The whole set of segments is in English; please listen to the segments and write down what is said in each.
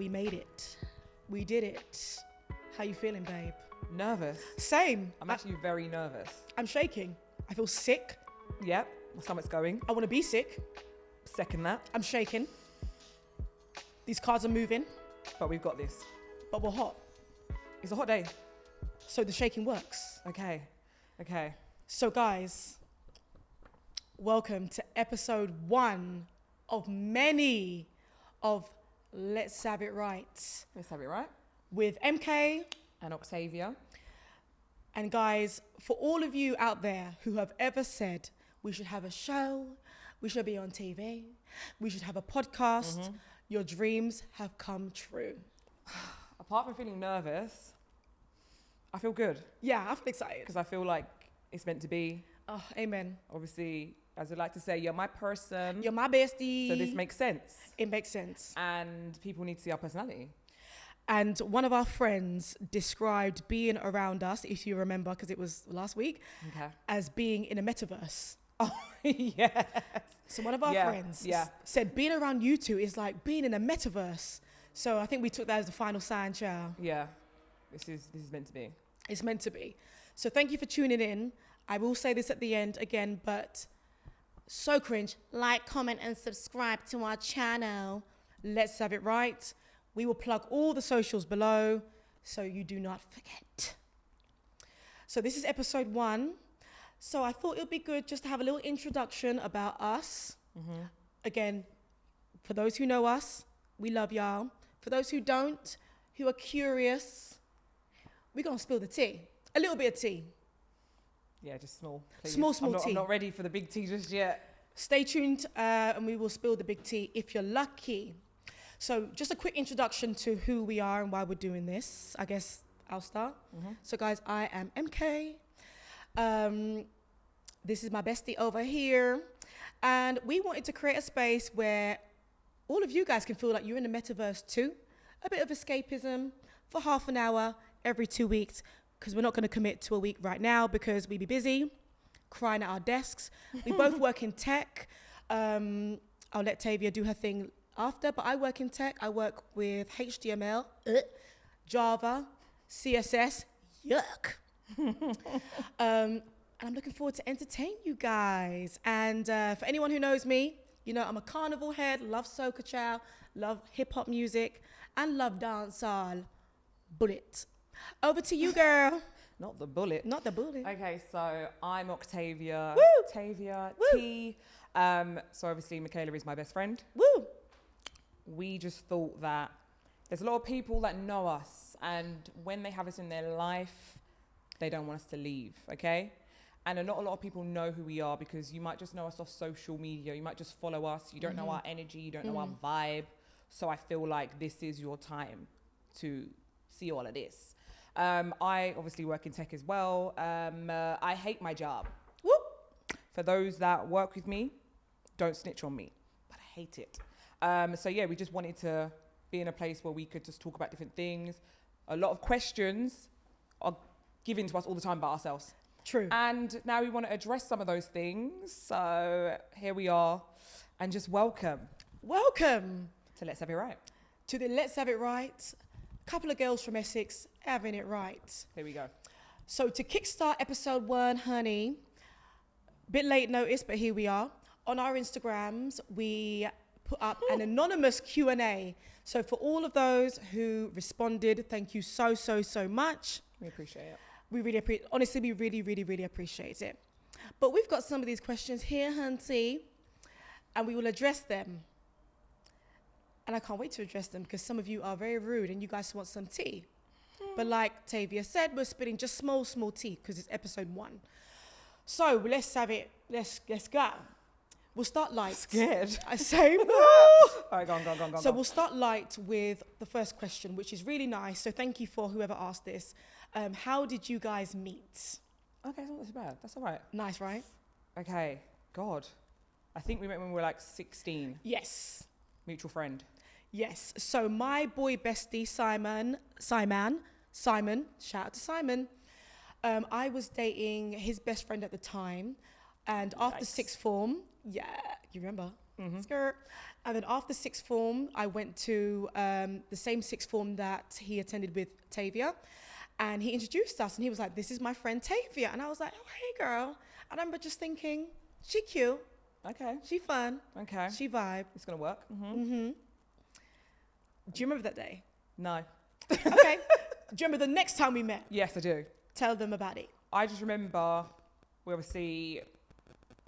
We made it. We did it. How you feeling, babe? Nervous. Same. I'm actually very nervous. I'm shaking. I feel sick. Yep, my stomach's going. I want to be sick. Second that. I'm shaking. These cards are moving, But we've got this. but we're hot. It's a hot day. So the shaking works. Okay. So guys, welcome to episode 1 of many of Let's Have It Right Let's have it right. with MK. And Octavia. And guys, for all of you out there who have ever said we should have a show, we should be on TV, we should have a podcast, your dreams have come true. Apart from feeling nervous, I feel good. Yeah, I feel excited. Because I feel like it's meant to be. Oh, amen. Obviously, as I like to say, you're my person. You're my bestie. So this makes sense. It makes sense. And people need to see our personality. And one of our friends described being around us, if you remember, because it was last week, as being in a metaverse. Oh, yes. So one of our friends said being around you two is like being in a metaverse. So I think we took that as the final sign, child. Yeah, this is meant to be. It's meant to be. So thank you for tuning in. I will say this at the end again, but so cringe. Like, comment, and subscribe to our channel. Let's Have It Right. We will plug all the socials below so you do not forget. So this is episode 1. So I thought it would be good just to have a little introduction about us. Again, for those who know us, we love y'all. For those who don't, who are curious, we're going to spill the tea. A little bit of tea. Yeah, just small. Please. Small tea. I'm not ready for the big tea just yet. Stay tuned and we will spill the big tea if you're lucky. So just a quick introduction to who we are and why we're doing this. I guess I'll start. So guys, I am MK. This is my bestie over here. And we wanted to create a space where all of you guys can feel like you're in the metaverse too. A bit of escapism for half an hour every 2 weeks, because we're not going to commit to a week right now because we be busy crying at our desks. We both work in tech. I'll let Tavia do her thing after, but I work in tech. I work with HTML, Java, CSS, yuck. And I'm looking forward to entertain you guys. And for anyone who knows me, you know I'm a carnival head, love soca chow, love hip hop music, and love dancehall. Bullet. Over to you, girl. Not the bullet. Not the bullet. Okay, so I'm Octavia. Woo! Octavia, Woo! T. So obviously Michaela is my best friend. Woo! We just thought that there's a lot of people that know us, and when they have us in their life, they don't want us to leave, okay? And not a lot of people know who we are because you might just know us off social media. You might just follow us. You don't know our energy. You don't know our vibe. So I feel like this is your time to see all of this. I obviously work in tech as well. I hate my job. Whoop. For those that work with me, don't snitch on me, but I hate it. So yeah, we just wanted to be in a place where we could just talk about different things. A lot of questions are given to us all the time about ourselves. True. And now we want to address some of those things. So here we are, and just welcome to Let's Have It Right. To the Let's Have It Right. Couple of girls from Essex having it right. Here we go. So to kickstart episode 1, honey, bit late notice, but here we are. On our Instagrams, we put up an anonymous Q&A. So for all of those who responded, thank you so much. We appreciate it. We really appreciate, honestly, we really appreciate it. But we've got some of these questions here, hunty, and we will address them. And I can't wait to address them because some of you are very rude and you guys want some tea. But like Tavia said, we're spitting just small tea because it's episode 1. So let's have it. Let's go. We'll start light. Scared. I say. All right, go on. So we'll start light with the first question, which is really nice. So thank you for whoever asked this. How did you guys meet? Okay, that's not too bad. That's all right. Nice, right? Okay, God. I think we met when we were like 16. Yes. Mutual friend. Yes. So my boy bestie, Simon, shout out to Simon. I was dating his best friend at the time. And after sixth form, yeah, you remember? skirt. And then after sixth form, I went to the same sixth form that he attended with Tavia. And he introduced us and he was like, this is my friend Tavia. And I was like, oh, hey, girl. And I remember just thinking, she cute. Okay. She fun. Okay. She vibe. It's going to work. Do you remember that day? No. Okay. Do you remember the next time we met? Yes, I do. Tell them about it. I just remember we obviously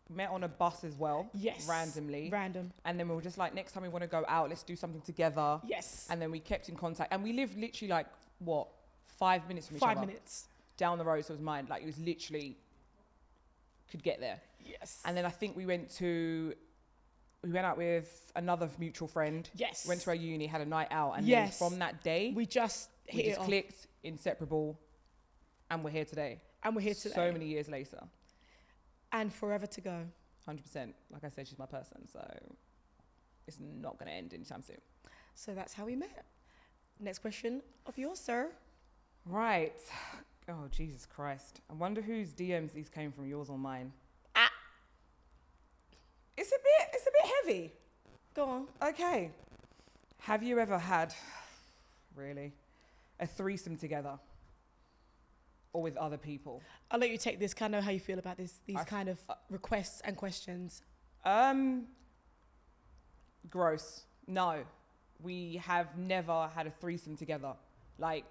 met on a bus as well. Yes. Randomly. Random. And then we were just like, next time we want to go out, let's do something together. Yes. And then we kept in contact. And we lived literally like, what, 5 minutes from each other? 5 minutes. Down the road, so it was mine. Like, it was literally, could get there. Yes. And then I think we went out with another mutual friend. Yes. Went to our uni, had a night out. And yes. then from that day, we just clicked, inseparable. And we're here today. And we're here today. So many years later. And forever to go. 100%. Like I said, she's my person. So it's not going to end anytime soon. So that's how we met. Next question of yours, sir. Right. Oh, Jesus Christ. I wonder whose DMs these came from, yours or mine. It's a bit heavy. Go on. Okay. Have you ever had, really, a threesome together? Or with other people? I'll let you take this, because I know how you feel about these kind of requests and questions. Gross. No. We have never had a threesome together. Like,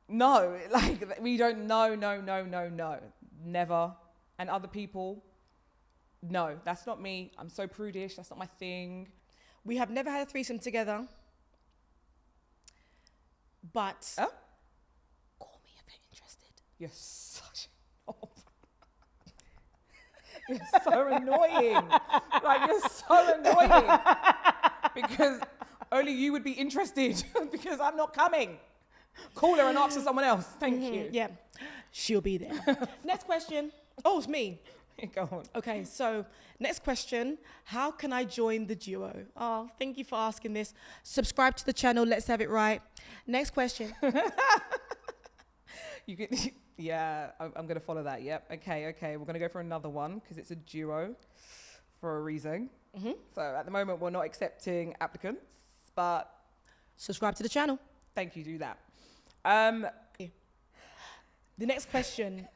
no. Like, we don't, no. Never. And other people, no. That's not me. I'm so prudish. That's not my thing. We have never had a threesome together. But... Oh? You're such you're so annoying. Like, you're so annoying. Because only you would be interested because I'm not coming. Call her and ask for someone else. Thank you. Yeah, she'll be there. Next question. Oh, it's me. Go on. Okay, so next question. How can I join the duo? Oh, thank you for asking this. Subscribe to the channel. Let's have it right. Next question. You can, yeah, I'm going to follow that. Yep. Okay. We're going to go for another one because it's a duo for a reason. So at the moment, we're not accepting applicants, but... Subscribe to the channel. Thank you, do that. The next question.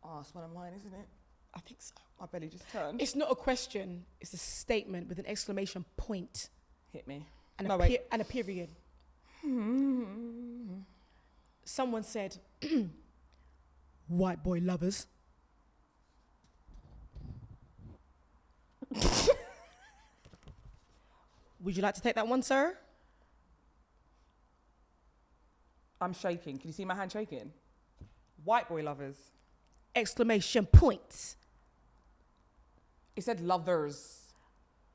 Oh, it's one of mine, isn't it? I think so. My belly just turned. It's not a question. It's a statement with an exclamation point. Hit me. And, and a period. Someone said, white boy lovers. Would you like to take that one, sir? I'm shaking. Can you see my hand shaking? White boy lovers. Exclamation point. It said lovers.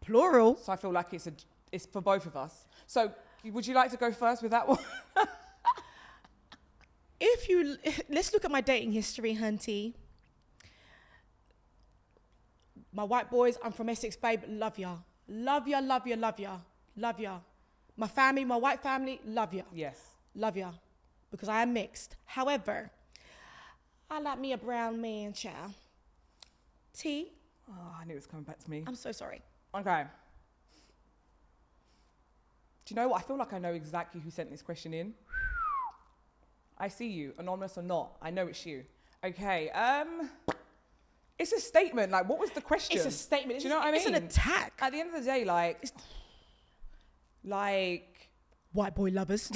Plural. So I feel like it's for both of us. So would you like to go first with that one? Let's look at my dating history, hunty. My white boys, I'm from Essex, babe, love ya. Love ya, love ya, love ya, love ya. My family, my white family, love ya. Yes. Love ya. Because I am mixed. However, I like me a brown man, child. T. Oh, I knew it was coming back to me. I'm so sorry. Okay. Do you know what? I feel like I know exactly who sent this question in. I see you, anonymous or not. I know it's you. Okay. It's a statement. Like, what was the question? It's a statement. Do you know what I mean? It's an attack. At the end of the day, like white boy lovers.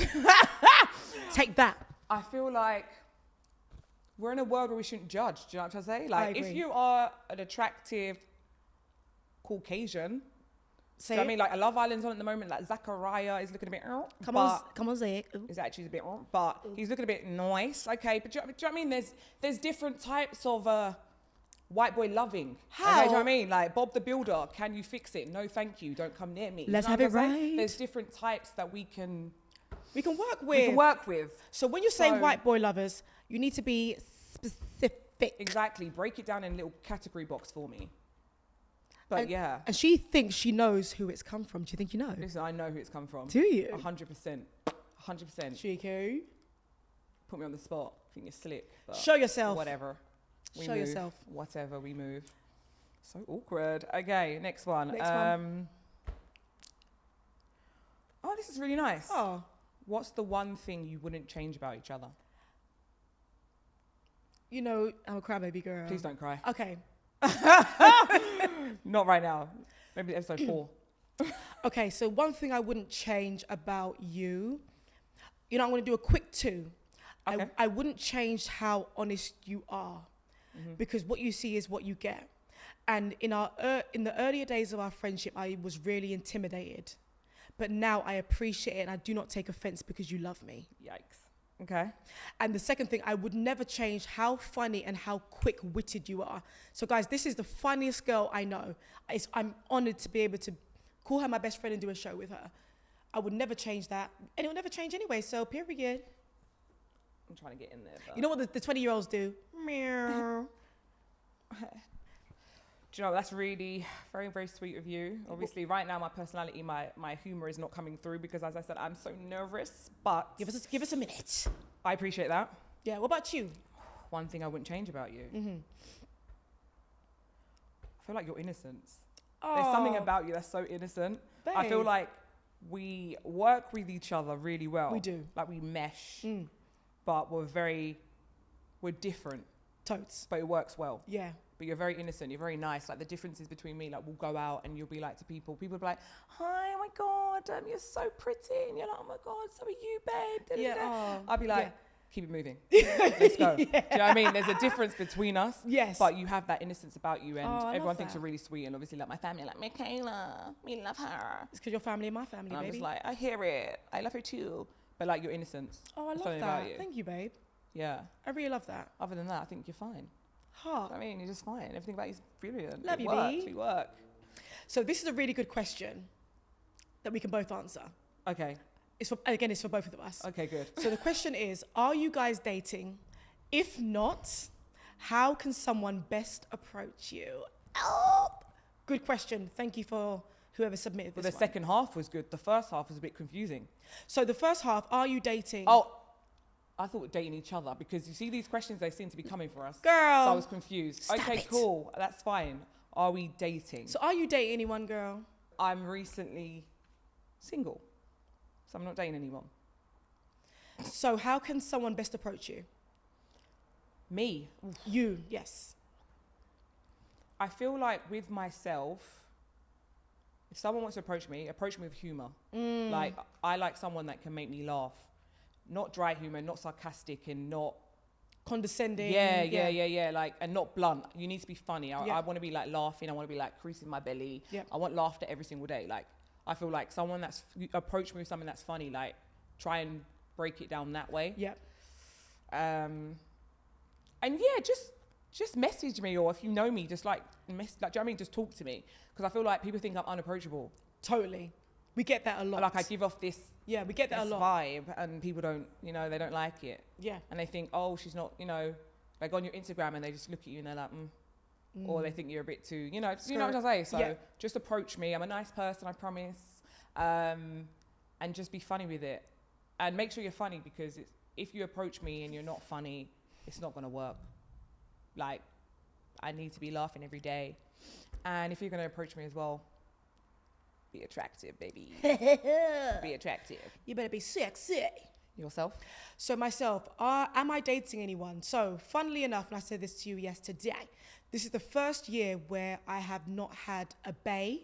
Take that. I feel like we're in a world where we shouldn't judge. Do you know what I'm trying to say? Like, if agree. you are an attractive Caucasian, Say do you know what I it. mean? Like, a Love Island's on at the moment. Like, Zachariah is looking a bit. Come on, say it. Is actually a bit, but he's looking a bit nice. Okay, but do you know what I mean? There's different types of white boy loving. How? Okay, do you know what I mean? Like, Bob the Builder, can you fix it? No, thank you. Don't come near me. Let's You know have what it I'm saying? right. There's different types that we can work with. So when you say So- white boy lovers, you need to be specific. Exactly. Break it down in a little category box for me. But yeah. And she thinks she knows who it's come from. Do you think you know? Listen, I know who it's come from. Do you? 100%. 100%. Cheeky. Put me on the spot. I think you're slick. But Show yourself. Whatever. We Show move. yourself. Whatever, we move. So awkward. Okay, next one. Next one. Oh, this is really nice. Oh, What's the one thing you wouldn't change about each other? you know, I'm a crybaby girl. Please don't cry. Okay. Not right now. Maybe episode 4. Okay, so one thing I wouldn't change about you, I'm going to do a quick 2. Okay. I wouldn't change how honest you are, because what you see is what you get. And in the earlier days of our friendship, I was really intimidated. But now I appreciate it and I do not take offense because you love me. Yikes. Okay. And the second thing, I would never change how funny and how quick-witted you are. So guys, this is the funniest girl I know. I'm honored to be able to call her my best friend and do a show with her. I would never change that. And it will never change anyway, so period. I'm trying to get in there. But You know what the 20-year-olds do? Meow. do you know, that's really very, very sweet of you. Obviously, right now, my personality, my humor is not coming through because, as I said, I'm so nervous. But Give us a minute. I appreciate that. Yeah, what about you? One thing I wouldn't change about you. Mm-hmm. I feel like your innocence. Oh, There's something about you that's so innocent. I feel babe. like we work with each other really well. We do. Like we mesh, Mm, but we're different, totes. but it works well. Yeah. But you're very innocent. You're very nice. Like the differences between me, like we'll go out and you'll be like to people will be like, "Hi, oh my God, you're so pretty," and you're like, "Oh my God, so are you, babe?" Da, da, Yeah. da. Oh, I'll be like, yeah. "Keep it moving. Let's go." Do you know what I mean? There's a difference between us. Yes. But you have that innocence about you, and Oh, I love everyone thinks that. you're really sweet. And obviously, like my family, are like Michaela, we love her. It's because you're family and my family, And I'm baby. just like, I hear it. I love her too. But like your innocence. Oh, I There's love something that. about you. Thank you, babe. Yeah. I really love that. Other than that, I think you're fine. Heart. I mean, you're just fine. Everything about you's brilliant. Love it you, works. B. We work. So this is a really good question that we can both answer. Okay. It's for both of us. Okay, good. So the question is, are you guys dating? If not, how can someone best approach you? Oh, good question. Thank you for whoever submitted But this the one. second half was good. The first half was a bit confusing. So the first half, are you dating? Oh, I thought we're dating each other because you see these questions, they seem to be coming for us. Girl. So I was confused. Stop Okay, it. cool. That's fine. Are we dating? So are you dating anyone, girl? I'm recently single. So I'm not dating anyone. So how can someone best approach you? Me. You, yes. I feel like with myself, if someone wants to approach me with humor. Like, I like someone that can make me laugh. Not dry humor, not sarcastic, and not... Condescending. Yeah. Like, and not blunt. You need to be funny. I Yeah. want to be like laughing. I want to be like creasing my belly. Yeah. I want laughter every single day. Like, I feel like someone that's approach me with something that's funny, like try and break it down that way. Yeah. And yeah, just message me, or if you know me, just like do you know what I mean? Just talk to me, because I feel like people think I'm unapproachable. Totally. We get that a lot. Like I give off this Yeah, we get that a lot. vibe, and people don't, they don't like it, Yeah. and they think, oh, she's not, like on your Instagram, and they just look at you and they're like, or they think you're a bit too, you know what I say. So Yeah. just approach me. I'm a nice person, I promise, and just be funny with it, and make sure you're funny, because if you approach me and you're not funny, it's not gonna work. Like, I need to be laughing every day, and if you're gonna approach me as well, be attractive, baby. Be attractive. You better be sexy. Yourself? So myself, am I dating anyone? So funnily enough, and I said this to you yesterday, this is the first year where I have not had a bae.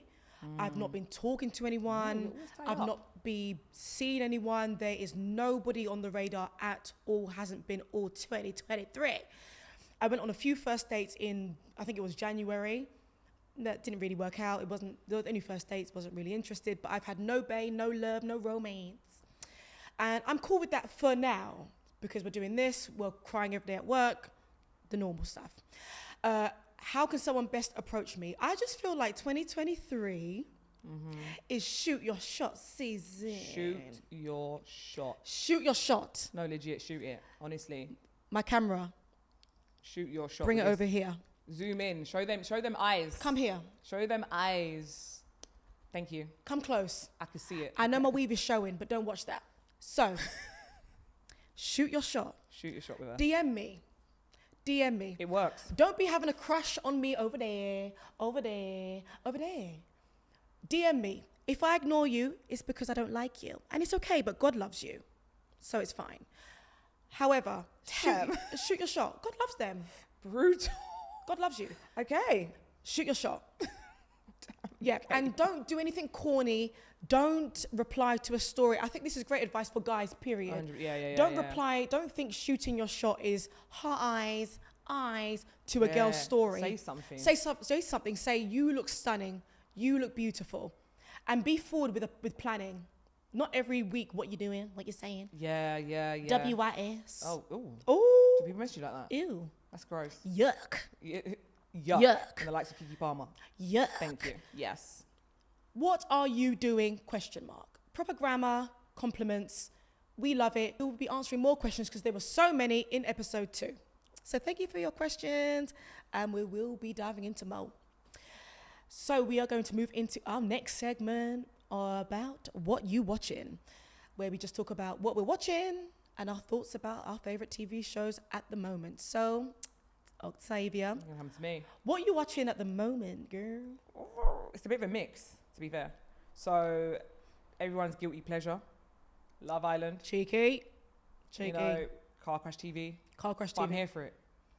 I've not been talking to anyone. you're always tied I've up. not been seeing anyone. There is nobody on the radar at all. Hasn't been all 2023. I went on a few first dates in, I think it was January. That didn't really work out. It wasn't, the only first dates, wasn't really interested, but I've had no bae, no love, no romance. And I'm cool with that for now, because we're doing this, we're crying every day at work, the normal stuff. How can someone best approach me? I just feel like 2023 is shoot your shot season. Shoot your shot. Shoot your shot. No, legit, shoot it. Honestly, My camera, shoot your shot. bring it with over this. here. Zoom in. Show them eyes. Come here. Show them eyes. Thank you. Come close. I can see it. I know my weave is showing, but don't watch that. So, shoot your shot. Shoot your shot with her. DM me. DM me. It works. Don't be having a crush on me over there, over there, over there. DM me. If I ignore you, it's because I don't like you. And it's okay, but God loves you. So it's fine. However, shoot your shot. God loves them. Brutal. God loves you. Okay. Shoot your shot. Yeah, okay. And don't do anything corny. Don't reply to a story. I think this is great advice for guys, period. Don't reply. Don't think shooting your shot is heart eyes to a girl's story. Say something. Say something. Say, you look stunning. You look beautiful. And be forward with planning. Not every week what you're doing, what you're saying. Yeah. WYS. Oh, ooh. Ooh. Do people mess you like that? Ew. That's gross. Yuck. Yuck. And the likes of Kiki Palmer. Yuck. Thank you. Yes. What are you doing? ? Proper grammar, compliments. We love it. We will be answering more questions because there were so many in episode 2. So thank you for your questions, and we will be diving into more. So we are going to move into our next segment about what you watching, where we just talk about what we're watching and our thoughts about our favorite TV shows at the moment. So, Octavia, Come to me. what are you watching at the moment, girl? It's a bit of a mix, to be fair. So, everyone's guilty pleasure. Love Island. Cheeky. You know, Car Crash TV. Car Crash But I'm TV. here for it.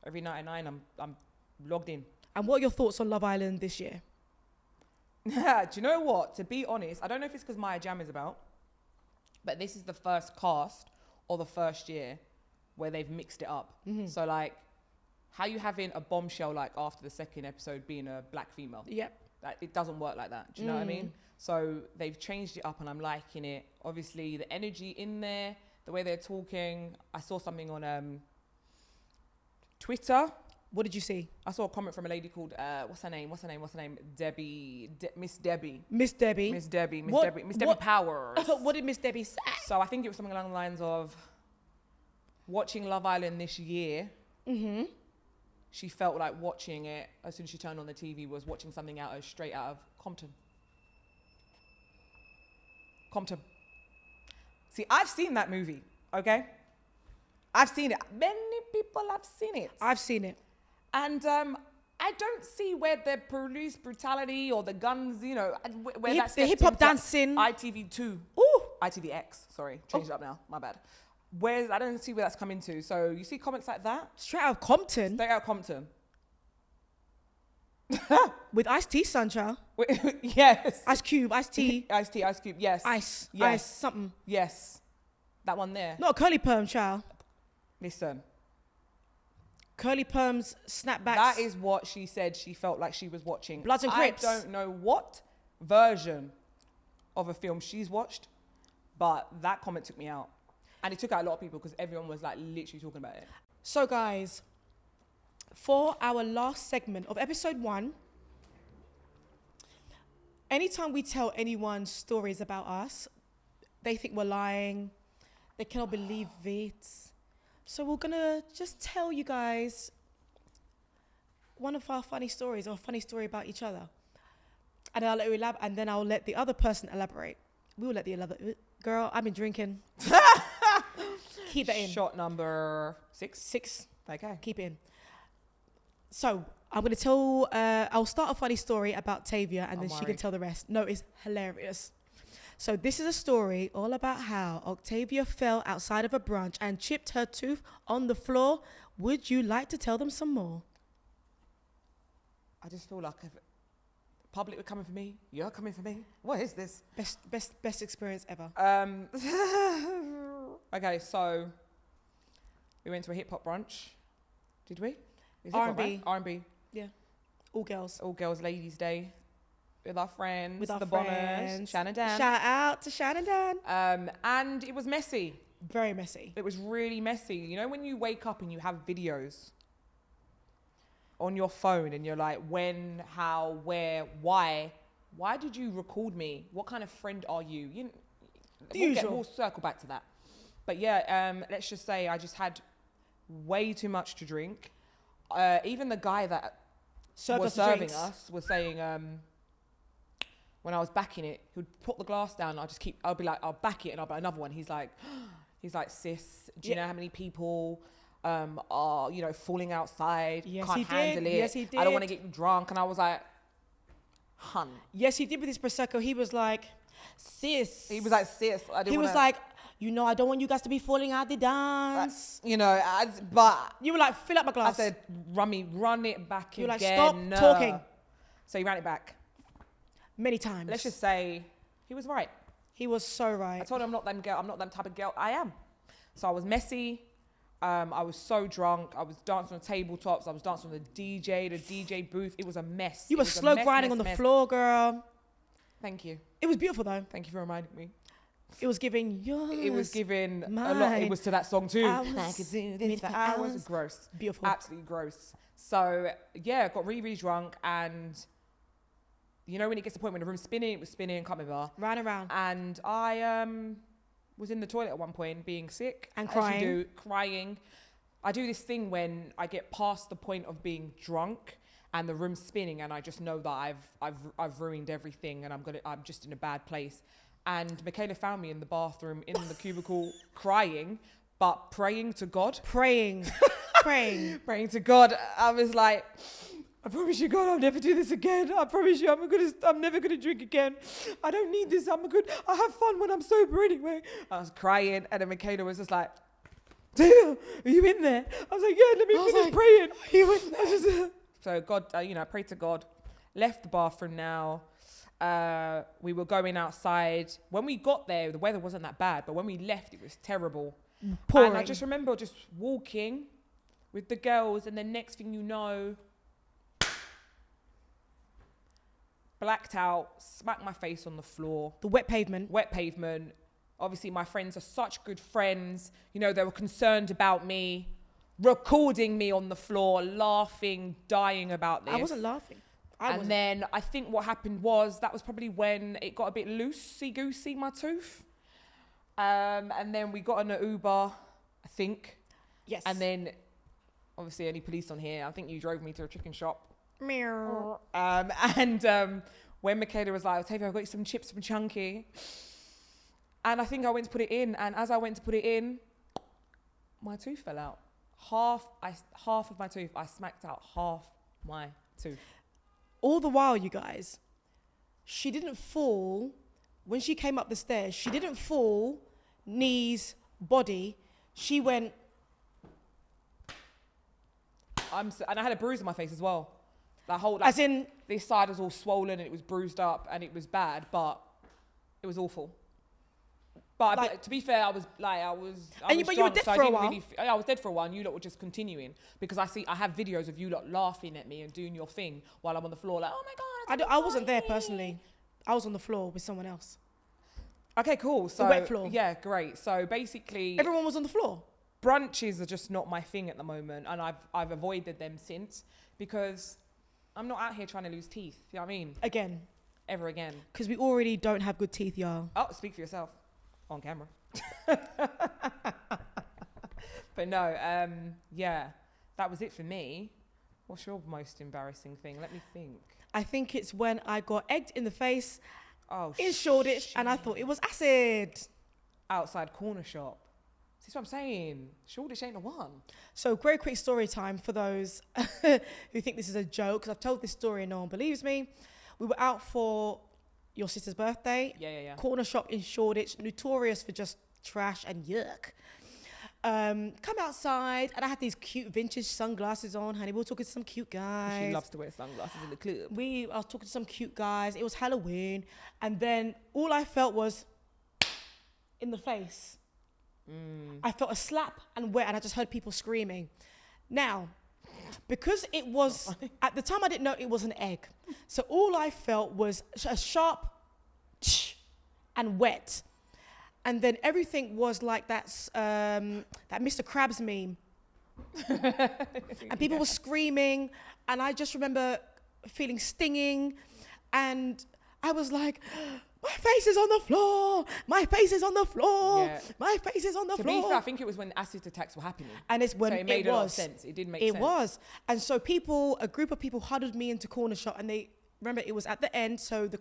Every night at 9, I'm logged in. And what are your thoughts on Love Island this year? Do you know what? To be honest, I don't know if it's because Maya Jam is about, but this is the first cast or the first year where they've mixed it up. Mm-hmm. So like, how you having a bombshell like after the second episode being a black female? Yep. That it doesn't work like that. Do you know what I mean? So they've changed it up and I'm liking it. Obviously the energy in there, the way they're talking. I saw something on Twitter. What did you see? I saw a comment from a lady called what's her name? Debbie, Miss Debbie. Miss Debbie. Miss Debbie Powers. What did Miss Debbie say? So I think it was something along the lines of watching Love Island this year. Mm-hmm. She felt like watching it as soon as she turned on the TV was watching something straight out of Compton. See, I've seen that movie, okay? I've seen it. Many people have seen it. I've seen it. And I don't see where the police brutality or the guns, you know, where that's the hip hop dancing. ITV2. Ooh. ITVX, sorry. Changed it up now. My bad. I don't see where that's coming to. So you see comments like that? Straight out of Compton. Straight out of Compton. With Ice-T, Suncha. Yes. Ice Cube, Ice-T. Ice-T, Ice Cube, yes. Ice. Yes. Ice something. Yes. That one there. Not a curly perm, child. Listen. Curly perms, snapbacks. That is what she said she felt like she was watching. Bloods and Crips. I don't know what version of a film she's watched, but that comment took me out. And it took out a lot of people because everyone was like literally talking about it. So guys, for our last segment of episode 1, anytime we tell anyone stories about us, they think we're lying. They cannot believe it. So we're gonna just tell you guys one of our funny stories or a funny story about each other. And I'll let you and then I'll let the other person elaborate. We will let the girl, I've been drinking. Keep that in. Shot number 6. 6. Okay. Keep it in. So I'm going to tell, I'll start a funny story about Tavia and then she can tell the rest. No, it's hilarious. So this is a story all about how Octavia fell outside of a brunch and chipped her tooth on the floor. Would you like to tell them some more? I just feel like if public were coming for me, you're coming for me. What is this? Best experience ever. Okay, so we went to a hip hop brunch. Did we? R&B. Right? R&B. Yeah. All girls. All girls ladies day. With our friends, With our the friends. Bombers, Shan and Dan. Shout out to Shan and Dan. And it was messy. Very messy. It was really messy. You know when you wake up and you have videos on your phone and you're like, when, how, where, why? Why did you record me? What kind of friend are you? We'll circle back to that. But yeah, let's just say I just had way too much to drink. Even the guy that was serving us was saying, when I was backing it, he would put the glass down. I'll be like, I'll back it, and I'll be like, another one. He's like, sis, do you know how many people are, you know, falling outside, Yes, can't he did. handle it. Yes, he I don't want to did. get you drunk. And I was like, hun. Yes, he did with his Prosecco. He was like, sis. He was like, sis, I didn't He was wanna, like, you know, I don't want you guys to be falling out the dance. you know, but You were like, fill up my I glass. said, run it back You were again. like, stop talking. So he ran it back. Many times. Let's just say he was right. He was so right. I told him I'm not them girl. I'm not them type of girl. I am. So I was messy. I was so drunk. I was dancing on tabletops. I was dancing on the DJ booth. It was a mess. You were slow grinding on the floor, girl. Thank you. It was beautiful though. Thank you for reminding me. It was giving yours. It was giving a lot. mine. It was to that song too. Hours, I could do this minutes, for hours. hours. Gross. Beautiful. Absolutely gross. So yeah, got really, really drunk, and you know when it gets to the point when the room's spinning, it was spinning, can't remember. Round and round. And I was in the toilet at one point, being sick And as crying. you do, crying. I do this thing when I get past the point of being drunk and the room's spinning, and I just know that I've ruined everything, and I'm just in a bad place. And Michaela found me in the bathroom, in the cubicle, crying, but praying to God. Praying. Praying. Praying to God. I was like, I promise you, God, I'll never do this again. I promise you, I'm never gonna drink again. I don't need this. I have fun when I'm sober anyway. I was crying, and then Michaela was just like, "Damn, are you in there?" I was like, "Yeah, let me finish praying." Are you in there? So God, I prayed to God. Left the bathroom now. We were going outside. When we got there, the weather wasn't that bad, but when we left, it was terrible. Pouring. And I just remember just walking with the girls, and then next thing you know, blacked out, smacked my face on the floor. The wet pavement. Wet pavement. Obviously, my friends are such good friends. You know, they were concerned about me, recording me on the floor, laughing, dying about this. I wasn't laughing. And then I think what happened was that was probably when it got a bit loosey-goosey, my tooth. And then we got on an Uber, I think. Yes. And then, obviously, any police on here, I think you drove me to a chicken shop. Meow. When Michaela was like, Tavia, I've got you some chips from Chunky. And I think I went to put it in. And as I went to put it in, my tooth fell out. Half of my tooth. I smacked out half my tooth. All the while, you guys, she didn't fall. When she came up the stairs, she didn't fall, knees, body. She went. And I had a bruise on my face as well. As in, this side was all swollen and it was bruised up and it was bad, but it was awful. But to be fair, I was you were dead for a while. I was dead for a while, and you lot were just continuing because I have videos of you lot laughing at me and doing your thing while I'm on the floor, like, oh my God. I wasn't there personally. I was on the floor with someone else. Okay, cool. So the wet floor. Yeah, great. So basically, Everyone was on the floor. Brunches are just not my thing at the moment, and I've avoided them since because I'm not out here trying to lose teeth. You know what I mean? Again. Ever again. Because we already don't have good teeth, y'all. Oh, speak for yourself. On camera. But no, yeah, that was it for me. What's your most embarrassing thing? Let me think. I think it's when I got egged in the face in Shoreditch and I thought it was acid. Outside corner shop. See what I'm saying? Shoreditch ain't the one. So very quick story time for those who think this is a joke, because I've told this story and no one believes me. We were out for your sister's birthday. Yeah. Corner shop in Shoreditch, notorious for just trash and yuck. Come outside, and I had these cute vintage sunglasses on, honey. We were talking to some cute guys. She loves to wear sunglasses in the club. I was talking to some cute guys. It was Halloween, and then all I felt was in the face. I felt a slap and wet, and I just heard people screaming. Now, because it was, at the time I didn't know it was an egg. So all I felt was a sharp and wet. And then everything was like that Mr. Krabs meme. And people were screaming. And I just remember feeling stinging. And I was like, my face is on the floor. My face is on the floor. Yeah. My face is on the floor. To be fair, I think it was when acid attacks were happening. And it's when so it made a lot of sense. It did make sense. It was. And so a group of people huddled me into corner shop, and remember it was at the end, so the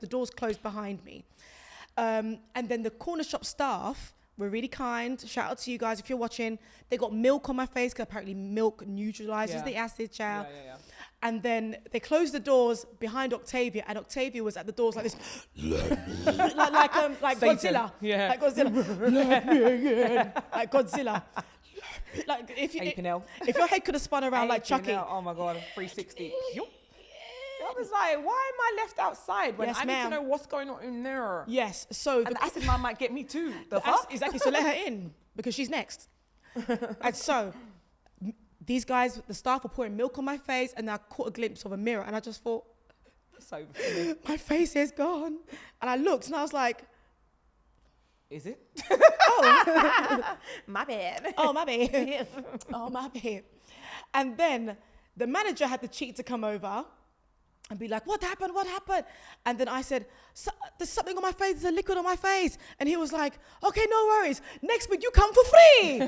doors closed behind me. And then the corner shop staff were really kind. Shout out to you guys if you're watching. They got milk on my face because apparently milk neutralizes the acid, child. Yeah. And then they closed the doors behind Octavia, and Octavia was at the doors like this, like Godzilla, like Godzilla, let me again, like Godzilla. Like if your head could have spun around like Chucky. Oh my God, 360. I was like, why am I left outside when I need to know what's going on in there? Yes, so and the acid man might get me too. The fuck? Exactly. So let her in because she's next. And so these guys, the staff, were pouring milk on my face, and I caught a glimpse of a mirror, and I just thought, so funny. My face is gone. And I looked, and I was like, is it? Oh, my bad. Oh, my bad. Oh, my bad. And then the manager had the cheek to come over and be like, what happened? What happened? And then I said, there's something on my face. There's a liquid on my face. And he was like, okay, no worries. Next week, you come for free.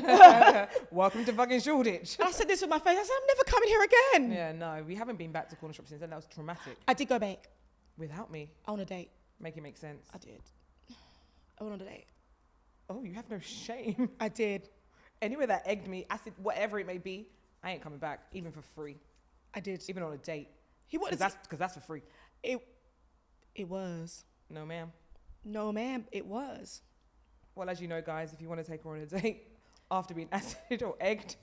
Welcome to fucking Shoreditch. And I said this with my face. I said, I'm never coming here again. Yeah, no, we haven't been back to corner shop since then. That was traumatic. I did go back. Without me? On a date. Make it make sense. I did. I went on a date. Oh, you have no shame. I did. Anywhere that egged me, acid, whatever it may be, I ain't coming back, even for free. I did. Even on a date. Because that's for free. It was. No, ma'am. No, ma'am. It was. Well, as you know, guys, if you want to take her on a date after being acid or egged,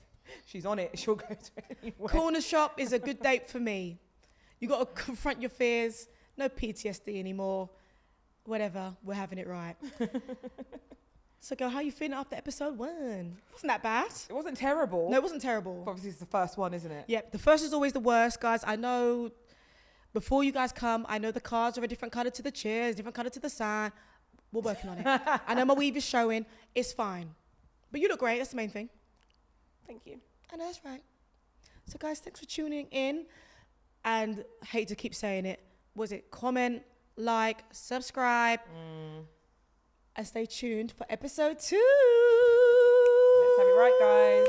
she's on it. She'll go to anywhere. Corner shop is a good date for me. You got to confront your fears. No PTSD anymore. Whatever. We're having it right. So, girl, how you feeling after episode 1? Wasn't that bad? It wasn't terrible. No, it wasn't terrible. But obviously, it's the first one, isn't it? Yep, the first is always the worst, guys. I know before you guys come, I know the cars are a different colour to the chairs, different colour to the sign. We're working on it. I know my weave is showing. It's fine. But you look great. That's the main thing. Thank you. I know, that's right. So, guys, thanks for tuning in. And I hate to keep saying it. Was it comment, like, subscribe, and stay tuned for episode 2. Let's have it right, guys.